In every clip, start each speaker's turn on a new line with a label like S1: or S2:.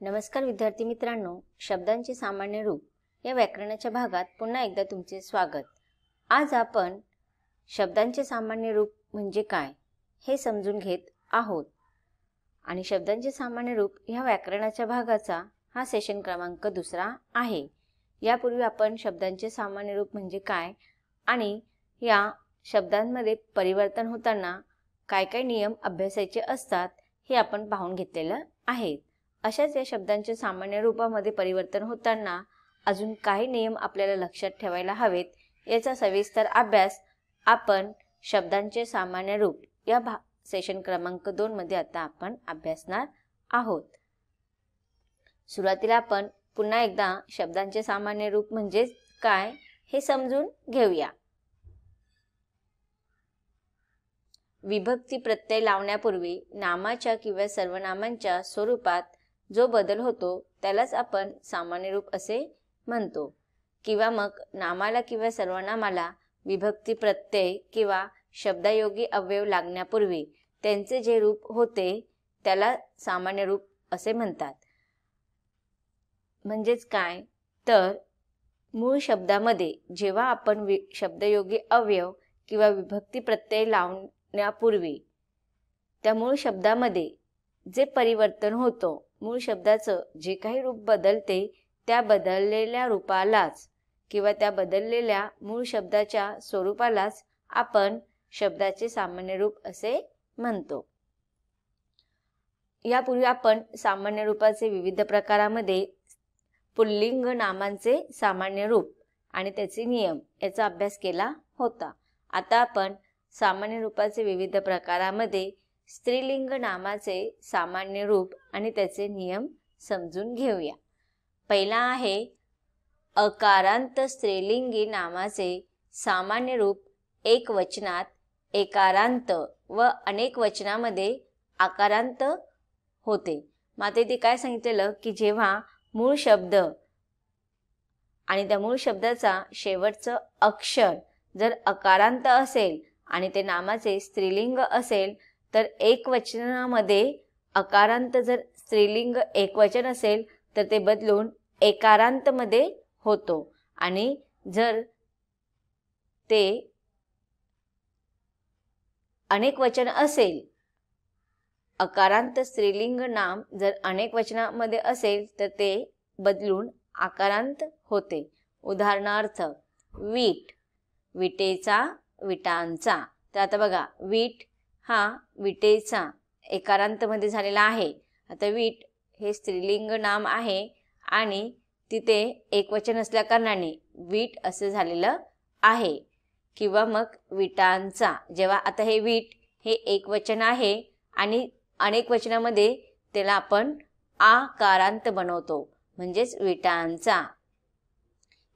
S1: नमस्कार विद्यार्थी मित्रांनो, शब्दांचे सामान्य रूप या व्याकरणाच्या भागात पुन्हा एकदा तुमचे स्वागत। आज आपण शब्दांचे सामान्य रूप म्हणजे काय हे समजून घेत आहोत आणि शब्दांचे सामान्य रूप या व्याकरणाच्या भागाचा हा सेशन क्रमांक 2 आहे। यापूर्वी आपण शब्दांचे सामान्य रूप म्हणजे काय आणि या शब्दांमध्ये परिवर्तन होताना काय काय नियम अभ्यासायचे असतात हे आपण पाहून घेतलेलं आहे। अशाच या शब्दांच्या सामान्य रूपामध्ये परिवर्तन होताना अजून काही नियम आपल्याला लक्षात ठेवायला हवेत, याचा सविस्तर अभ्यास आपण शब्दांचे सामान्य रूप या सेशन क्रमांक 2 मध्ये आता आपण अभ्यासणार आहोत। सुरुवातीला आपण पुन्हा एकदा शब्दांचे सामान्य रूप म्हणजे काय हे समजून घेऊया। विभक्ती प्रत्यय लावण्यापूर्वी नामाच्या किंवा सर्वनामांच्या स्वरूपात जो बदल होतो त्यालाच आपण सामान्य रूप असे म्हणतो, किंवा मग नामाला किंवा सर्वनामाला विभक्ती प्रत्यय किंवा शब्दायोगी अवयव लागण्यापूर्वी त्यांचे जे रूप होते त्याला सामान्य रूप असे म्हणतात। म्हणजेच काय तर मूळ शब्दामध्ये जेव्हा आपण शब्दयोगी अवयव किंवा विभक्ती प्रत्यय लावण्यापूर्वी त्या मूळ शब्दामध्ये जे परिवर्तन होतो, मूळ शब्दाचं जे काही रूप बदलते त्या बदललेल्या रूपालाच किंवा त्या बदललेल्या मूळ शब्दाच्या स्वरूपालाच आपण शब्दाचे सामान्य रूप असे म्हणतो। यापूर्वी आपण सामान्य रूपाचे विविध प्रकारामध्ये पुल्लिंग नामांचे सामान्य रूप आणि त्याचे नियम याचा अभ्यास केला होता। आता आपण सामान्य रूपाचे विविध प्रकारामध्ये स्त्रीलिंग नामाचे सामान्य रूप आणि त्याचे नियम समजून घेऊया। पहिला आहे अकारांत स्त्रीलिंगी नामाचे सामान्य रूप एक वचनात एकारांत व अनेक वचनामध्ये आकारांत होते। मात्र ते काय सांगितलेलं की जेव्हा मूळ शब्द आणि त्या मूळ शब्दाचा शेवटचं अक्षर जर अकारांत असेल आणि ते नामाचे स्त्रीलिंग असेल तर एकवचनामध्ये अकारांत जर स्त्रीलिंग एकवचन असेल तर ते बदलून एकारांत मध्ये होतो, आणि जर ते अनेक वचन असेल, अकारांत स्त्रीलिंग नाम जर अनेक वचनामध्ये असेल तर ते बदलून आकारांत होते। उदाहरणार्थ वीट, विटेचा, विटांचा। तर आता बघा वीट हा विटेचा एकारांत मध्ये झालेला आहे। आता वीट हे स्त्रीलिंग नाम आहे आणि तिथे एकवचन असल्या कारणाने वीट असे झालेलं आहे। किंवा मग विटांचा, जेव्हा आता हे वीट हे एकवचन आहे आणि अनेक वचनामध्ये त्याला आपण आकारांत बनवतो म्हणजेच विटांचा।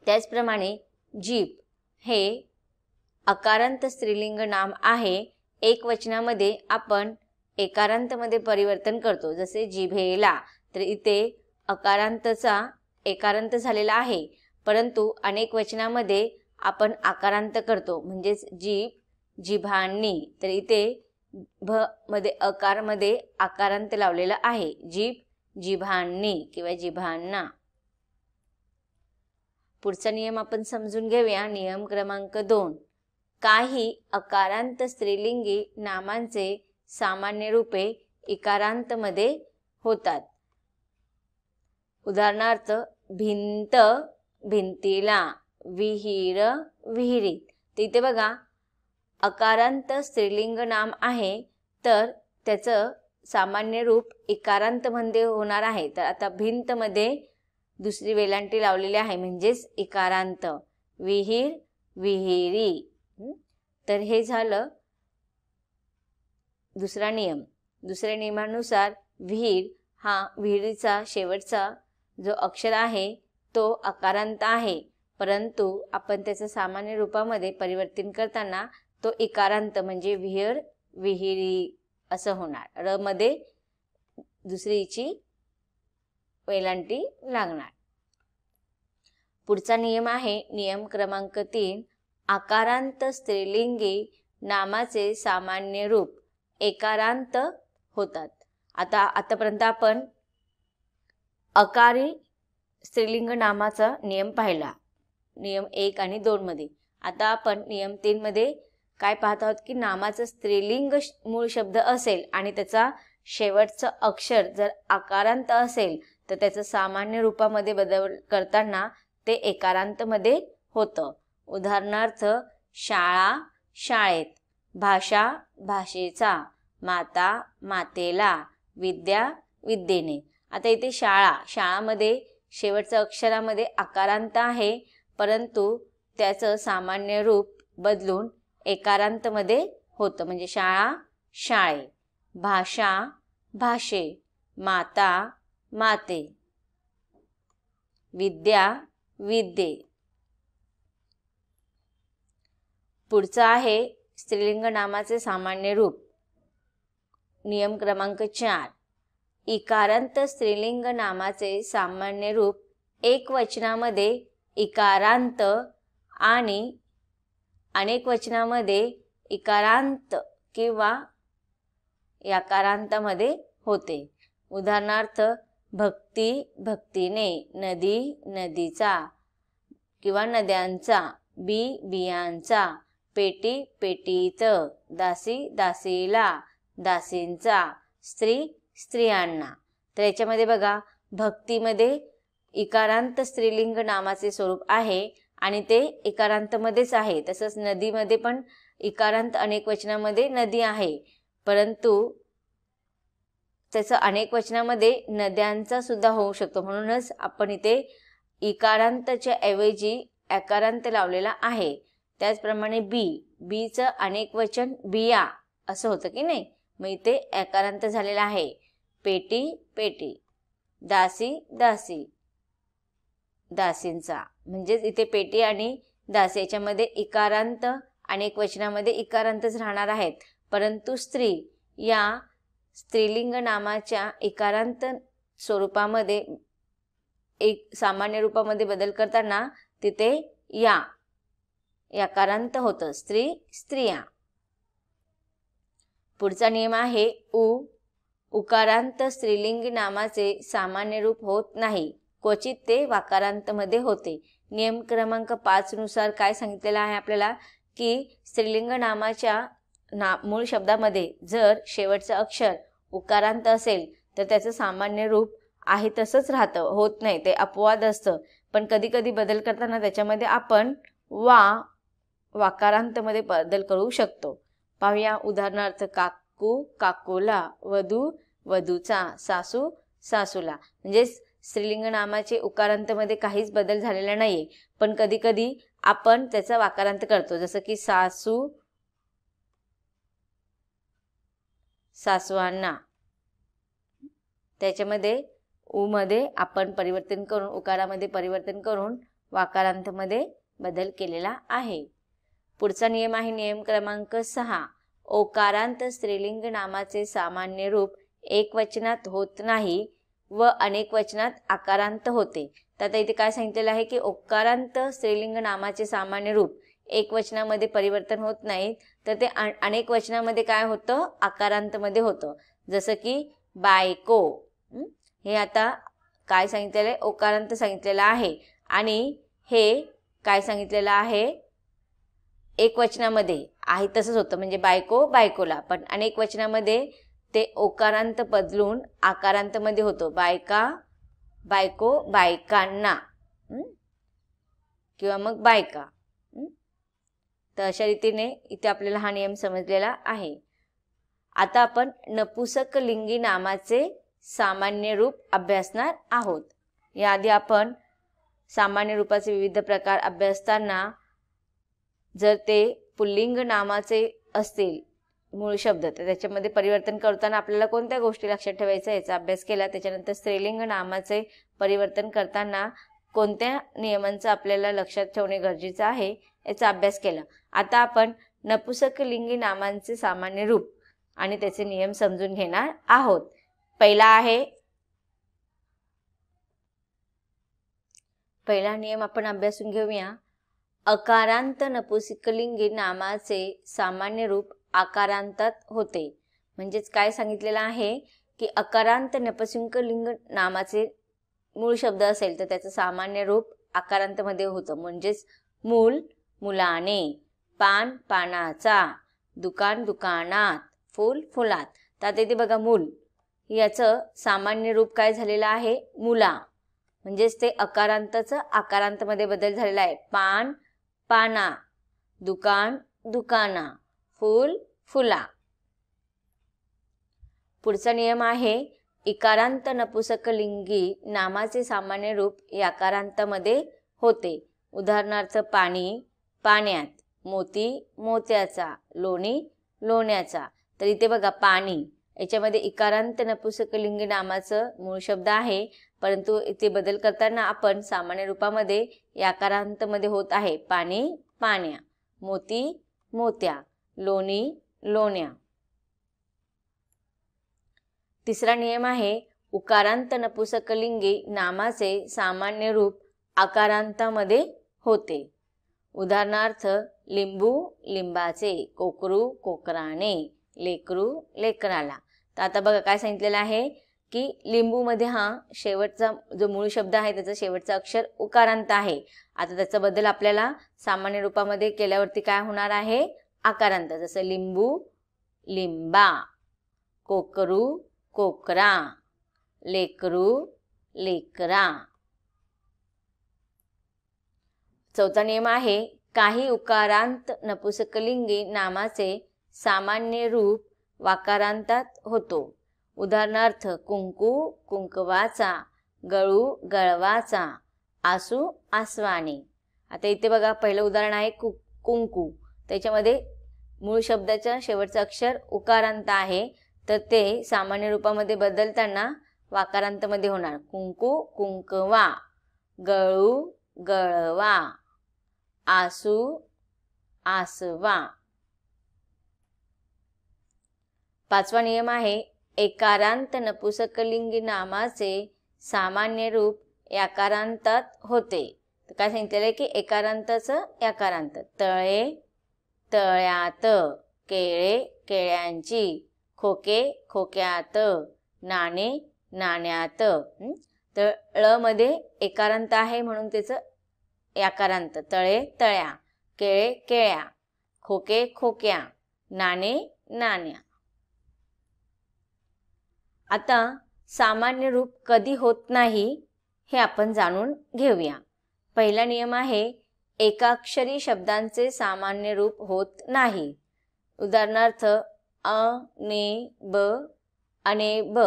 S1: त्याचप्रमाणे जीभ हे अकारांत स्त्रीलिंग नाम आहे, एकवचनामध्ये आपण एकारांत मध्ये परिवर्तन करतो, जसे जिभेला। तर इथे अकारांतचा एकारांत झालेला आहे, परंतु अनेक वचनामध्ये आपण आकारांत करतो म्हणजेच जीभ, जिभांनी। तर इथे भ मध्ये अकार मध्ये आकारांत लावलेला आहे, जीभ, जिभांनी किंवा जिभांना। पुढचा नियम आपण समजून घेऊया। नियम क्रमांक 2, काही अकारांत स्त्रीलिंगी नामांचे सामान्य रूपे इकारांत मध्ये होतात। उदाहरणार्थ भिंत, भिंतीला, विहीर, विहिरीत। तिथे बघा अकारांत स्त्रीलिंग नाम आहे तर त्याचं सामान्य रूप इकारांत मध्ये होणार आहे। तर आता भिंत मध्ये दुसरी वेलांटी लावलेली आहे म्हणजेच इकारांत, विहीर, विहिरी। तर हे झालं दुसरा नियम। दुसऱ्या नियमानुसार विहीर हा विहिरीचा शेवटचा जो अक्षर आहे तो अकारांत आहे, परंतु आपण त्याच्या सामान्य रूपामध्ये परिवर्तन करताना तो इकारांत म्हणजे विहीर, विहिरी असं होणार। र मध्ये दुसरीची वेलांटी लागणार। पुढचा नियम आहे नियम क्रमांक 3, आकारांत स्त्रीलिंगी नामाचे सामान्य रूप एकारांत होतात। आतापर्यंत आपण अकारी स्त्रीलिंग नामाचा नियम पाहिला, नियम 1 आणि 2 मध्ये. आता आपण नियम 3 मध्ये काय पाहत आहोत की नामाचं स्त्रीलिंग मूळ शब्द असेल आणि त्याचा शेवटचं अक्षर जर आकारांत असेल तर त्याचं सामान्य रूपामध्ये बदल करताना ते एकारांत मध्ये होतं. उदाहरणार्थ शाळा शाळेत, भाषा भाषेचा, माता मातेला, विद्या विद्येने. आता इथे शाळामध्ये शेवटच्या अक्षरामध्ये आकारांत आहे, परंतु त्याचं सामान्य रूप बदलून एकारांत मध्ये होतं. म्हणजे शाळा शाळे, भाषा भाषे, माता माते, विद्या विद्ये. पुढचं आहे स्त्रीलिंग नामाचे सामान्य रूप. नियम क्रमांक 4. इकारांत स्त्रीलिंग नामाचे सामान्य रूप एकवचनामध्ये इकारांत आणि अनेक वचनामध्ये इकारांत किंवा यकारांतामध्ये होते. उदाहरणार्थ भक्ती भक्तीने, नदी नदीचा किंवा नद्यांचा, बी बियांचा, पेटी पेटीत, दासी दासीला, दासींचा, स्त्री स्त्रियांना. तर याच्यामध्ये बघा, भक्तीमध्ये इकारांत स्त्रीलिंग नामाचे स्वरूप आहे आणि ते इकारांतमध्येच आहे. तसंच नदीमध्ये पण इकारांत अनेक वचनामध्ये नदी आहे, परंतु त्याचं अनेक वचनामध्ये नद्यांचा सुद्धा होऊ शकतो. म्हणूनच आपण इथे इकारांतच्या ऐवजी एकारांत लावलेला आहे. त्याचप्रमाणे बीचं अनेक वचन बिया असं होतं की नाही, मग इथे एकारांत झालेला आहे. पेटी पेटी, दासी दासी, दासींचा. म्हणजेच इथे पेटी आणि दासी याच्यामध्ये इकारांत अनेक वचनामध्ये इकारांतच राहणार आहेत, परंतु स्त्री या स्त्रीलिंग नामाच्या इकारांत स्वरूपामध्ये एक सामान्य रूपामध्ये बदल करताना तिथे यकारांत होतं, स्त्री स्त्रिया. पुढचा नियम आहे उकारांत स्त्रीलिंगी नामाचे सामान्य रूप होत नाही, क्वचित ते वाकारांत मध्ये होते. नियम क्रमांक 5 नुसार काय सांगितलेलं आहे आपल्याला की स्त्रीलिंग नामाच्या मूळ शब्दामध्ये जर शेवटचं अक्षर उकारांत असेल तर त्याचं सामान्य रूप आहे तसंच राहतं, होत नाही, ते अपवाद असतं. पण कधी कधी बदल करताना त्याच्यामध्ये आपण वाकारांतमध्ये बदल करू शकतो. पाहूया उदाहरणार्थ काकू काकूला, वधू वधूचा, सासू सासूला. म्हणजे स्त्रीलिंग नामाचे उकारांतमध्ये काहीच बदल झालेला नाहीये, पण कधी कधी आपण त्याचा वाकारांत करतो. जसं की सासू सासवांना, त्याच्यामध्ये मध्ये आपण परिवर्तन करून उकारामध्ये परिवर्तन करून वाकारांतमध्ये बदल केलेला आहे. पुढचा नियम आहे नियम क्रमांक 6. ओकारांत स्त्रीलिंग नामाचे सामान्य रूप एक वचनात होत नाही व अनेक वचनात आकारांत होते. तर आता इथे काय सांगितलेलं आहे की ओकारांत स्त्रीलिंग नामाचे सामान्य रूप एक वचनामध्ये परिवर्तन होत नाही, तर ते अनेक वचनामध्ये काय होतं, आकारांतमध्ये होतं. जसं की बायको, हे आता काय सांगितलेलं आहे, ओकारांत सांगितलेलं आहे आणि हे काय सांगितलेलं आहे, एक वचनामध्ये आहे तसंच होतं. म्हणजे बायको बायकोला, पण अनेक वचनामध्ये ते ओकारांत बदलून आकारांतमध्ये होतो. बायका बायको बायकांना किंवा मग बायका. तर अशा रीतीने इथे आपल्याला हा नियम समजलेला आहे. आता आपण नपुसक लिंगी नामाचे सामान्य रूप अभ्यासणार आहोत. याआधी आपण सामान्य रूपाचे विविध प्रकार अभ्यासताना जर ते पुल्लिंग नामाचे असतील मूळ शब्द तर त्याच्यामध्ये परिवर्तन करताना आपल्याला कोणत्या गोष्टी लक्षात ठेवायच्या याचा अभ्यास केला. त्याच्यानंतर स्त्रीलिंग नामाचे परिवर्तन करताना कोणत्या नियमांचं आपल्याला लक्षात ठेवणे गरजेचं आहे याचा अभ्यास केला. आता आपण नपुसक लिंगी नामांचे सामान्य रूप आणि त्याचे नियम समजून घेणार आहोत. पहिला नियम आपण अभ्यासून घेऊया. अकारांत नपुसकलिंगी नामाचे सामान्य रूप आकारांतात होते. म्हणजेच काय सांगितलेलं आहे की अकारांत नपुसकलिंग नामाचे मूळ शब्द असेल तर त्याचं सामान्य रूप आकारांतमध्ये होतं, म्हणजेच मूल मुलाने, पान पानाचा, दुकान दुकानात, फूल फुलात. तर आता इथे बघा मूल याचं सामान्य रूप काय झालेलं आहे, मुला, म्हणजेच ते अकारांताचं आकारांतमध्ये बदल झालेला आहे. पान पाना, दुकान दुकाना, फूल फुला. पुढचा नियम आहे इकारांत नपुसकलिंगी नामाचे सामान्य रूप याकारांतामध्ये होते. उदाहरणार्थ पाणी पाण्यात, मोती मोत्याचा, लोणी लोण्याचा. तर इथे बघा पाणी याच्यामध्ये इकारांत नपुसकलिंगी नामाचं मूळ शब्द आहे, परंतु इथे बदल करताना आपण सामान्य रूपामध्ये याकारांतमध्ये होत आहे. पाणी पाण्या, मोती मोत्या, लोणी लोण्या. तिसरा नियम आहे उकारांत नपुसकलिंगी नामाचे सामान्य रूप आकारांतामध्ये होते. उदाहरणार्थ लिंबू लिंबाचे, कोकरू कोकराने, लेकरू लेकराला. तर आता बघा काय सांगितलेलं आहे की लिंबूमध्ये हा शेवटचा जो मूळ शब्द आहे त्याचा शेवटचा अक्षर उकारांत आहे. आता त्याचा बदल आपल्याला सामान्य रूपामध्ये केल्यावरती काय होणार आहे, आकारांत. जसं लिंबू लिंबा, कोकरू कोकरा, लेकरू लेकरा. चौथा नियम आहे काही उकारांत नपुसकलिंगी नामाचे सामान्य रूप वाकारांतात होतो. उदाहरणार्थ कुंकू कुंकवाचा, गळू गळवाचा, आसू आसवाने. आता इथे बघा पहिलं उदाहरण आहे कुंकू. त्याच्यामध्ये मूळ शब्दाच्या शेवटचं अक्षर उकारांत आहे, तर ते सामान्य रूपामध्ये बदलताना वाकारांतमध्ये होणार. कुंकू कुंकवा, गळू गळवा, आसू आसवा. पाचवा नियम आहे एकारांत नपुसकलिंगी नामाचे सामान्य रूप याकारांतात होते. तर काय सांगितलेलं आहे की एकारांताचं याकारांत. तळे तळ्यात, केळे केळ्यांची, खोके खोक्यात, नाणे नाण्यात. तर ळ मध्ये एकारांत आहे म्हणून त्याचं याकारांत. तळे तळ्या, केळे केळ्या, खोके खोक्या, नाणे नाण्या. आता सामान्य रूप कधी होत नाही हे आपण जाणून घेऊया. पहिला नियम आहे एकाक्षरी शब्दांचे सामान्य रूप होत नाही. उदाहरणार्थ ने ब अने ब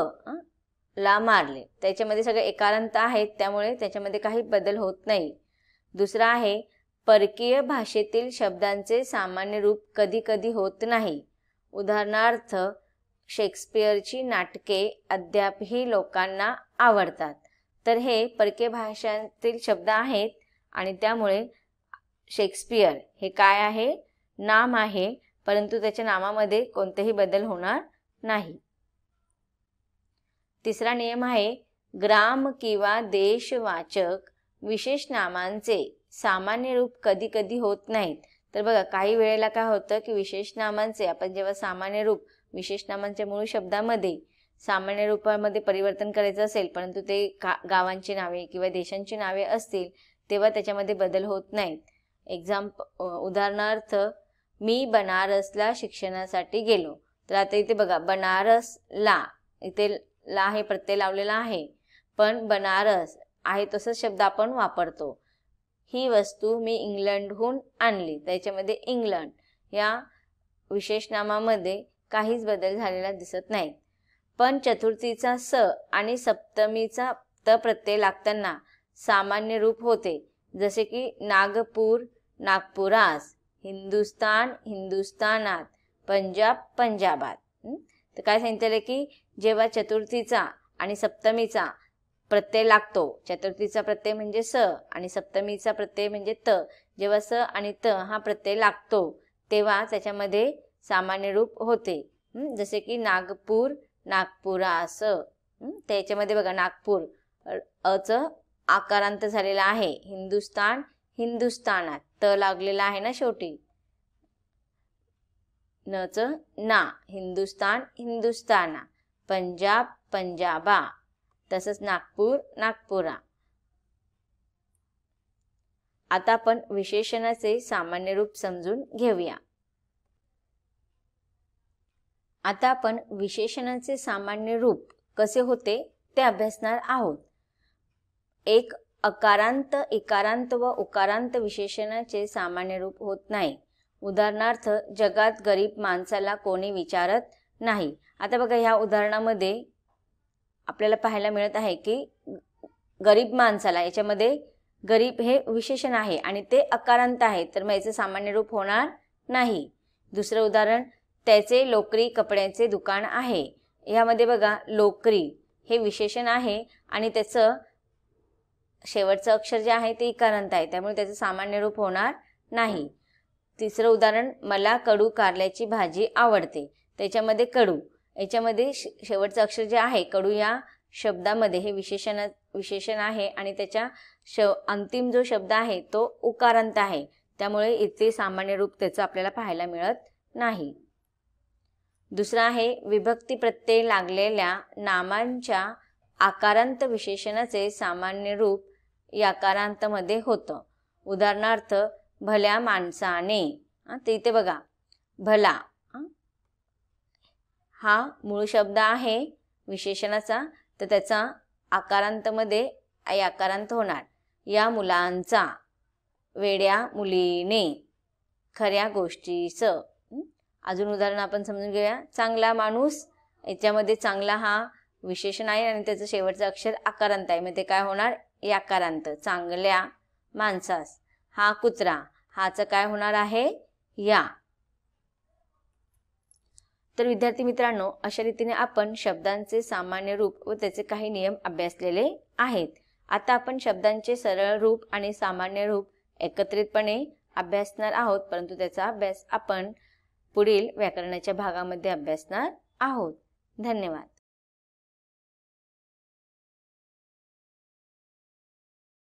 S1: ला मारले, त्याच्यामध्ये सगळे एकारांत आहेत, त्यामुळे त्याच्यामध्ये काही बदल होत नाही. दुसरा आहे परकीय भाषेतील शब्दांचे सामान्य रूप कधी कधी होत नाही. उदाहरणार्थ शेक्सपियरची नाटके अद्यापही लोकांना आवडतात. तर हे परकीय भाषांतील शब्द आहेत आणि त्यामुळे शेक्सपियर हे काय आहे, नाम आहे, परंतु त्याच्या नामामध्ये कोणतेही बदल होणार नाही. तिसरा नियम आहे ग्राम किंवा देशवाचक विशेष नामांचे सामान्य रूप कधी कधी होत नाहीत. तर बघा काही वेळेला काय होतं की विशेष नामांचे आपण जेव्हा सामान्य रूप विशेष नामांच्या मूळ शब्दामध्ये सामान्य रूपामध्ये परिवर्तन करायचं असेल, परंतु ते गावांची नावे किंवा देशांची नावे असतील तेव्हा त्याच्यामध्ये बदल होत नाहीत. उदाहरणार्थ मी बनारसला शिक्षणासाठी गेलो. तर आता इथे बघा बनारसला, इथे ला हे प्रत्यय लावलेला आहे, पण बनारस आहे तसंच शब्द आपण वापरतो. ही वस्तू मी इंग्लंडहून आणली, त्याच्यामध्ये इंग्लंड या विशेष नामामध्ये काहीच बदल झालेला दिसत नाही. पण चतुर्थीचा स आणि सप्तमीचा त प्रत्यय लागताना सामान्य रूप होते. जसे की नागपूर नागपुरास, हिंदुस्तान हिंदुस्तानात, पंजाब पंजाबात. तर काय सांगितलं की जेव्हा चतुर्थीचा आणि सप्तमीचा प्रत्यय लागतो, चतुर्थीचा प्रत्यय म्हणजे स आणि सप्तमीचा प्रत्यय म्हणजे त, जेव्हा स आणि त हा प्रत्यय लागतो तेव्हा त्याच्यामध्ये सामान्य रूप होते. जसे की नागपूर नागपुरास, त्याच्यामध्ये बघा नागपूर अचं आकारांत झालेला आहे. हिंदुस्तान हिंदुस्तानात, त लागलेला आहे ना शेवटी, नचं ना, हिंदुस्तान हिंदुस्ताना, पंजाब पंजाबा, तसंच नागपूर, नागपुरा. आता आपण विशेषणाचे सामान्य रूप समजून घेऊया. आता आपण विशेषणाचे सामान्य रूप कसे होते ते अभ्यासणार आहोत. एक अकारांत, इकारांत व उकारांत विशेषणाचे सामान्य रूप होत नाही. उदाहरणार्थ, जगात गरीब माणसाला कोणी विचारत नाही. आता बघा, ह्या उदाहरणामध्ये आपल्याला पाहायला मिळत आहे की गरीब माणसाला, याच्यामध्ये गरीब हे विशेषण आहे आणि ते अकारांत आहे, तर मग याचे सामान्य रूप होणार नाही. दुसरं उदाहरण, त्याचे लोकरी कपड्याचे दुकान आहे. यामध्ये बघा, लोकरी हे विशेषण आहे आणि त्याचं शेवटचं अक्षर जे आहे ते इकारांत आहे, त्यामुळे त्याचं सामान्य रूप होणार नाही. तिसरं उदाहरण, मला कडू कारल्याची भाजी आवडते. त्याच्यामध्ये कडू, याच्यामध्ये शेवटचं अक्षर जे आहे कडू या शब्दामध्ये हे विशेषण आहे आणि त्याच्या अंतिम जो शब्द आहे तो उकारांत आहे, त्यामुळे इथे सामान्य रूप त्याचं आपल्याला पाहायला मिळत नाही. दुसरा आहे, विभक्ती प्रत्यय लागलेल्या नामांच्या आकारांत विशेषणाचे सामान्य रूप याकारांत मध्ये होतं. उदाहरणार्थ, भल्या माणसाने. ते इथे बघा, भला हा मूळ शब्द आहे विशेषणाचा, तर त्याचा आकारांत मध्ये याकारांत होणार. या मुलांचा, वेड्या मुलीने, खऱ्या गोष्टीचं. अजून उदाहरण आपण समजून घेऊया. चांगला माणूस, याच्यामध्ये चांगला हा विशेषण आहे आणि त्याचं शेवटचं अक्षर आकारांत आहे, मग ते काय होणार, याकारांत. चांगल्या माणसास. हा कुत्रा, हाचं काय होणार आहे, या. तर विद्यार्थी मित्रांनो, अशा रीतीने आपण शब्दांचे सामान्य रूप व त्याचे काही नियम अभ्यासलेले आहेत. आता आपण शब्दांचे सरळ रूप आणि सामान्य रूप एकत्रितपणे अभ्यासणार आहोत, परंतु त्याचा अभ्यास आपण पुढील व्याकरणाच्या भागामध्ये अभ्यासणार आहोत. धन्यवाद.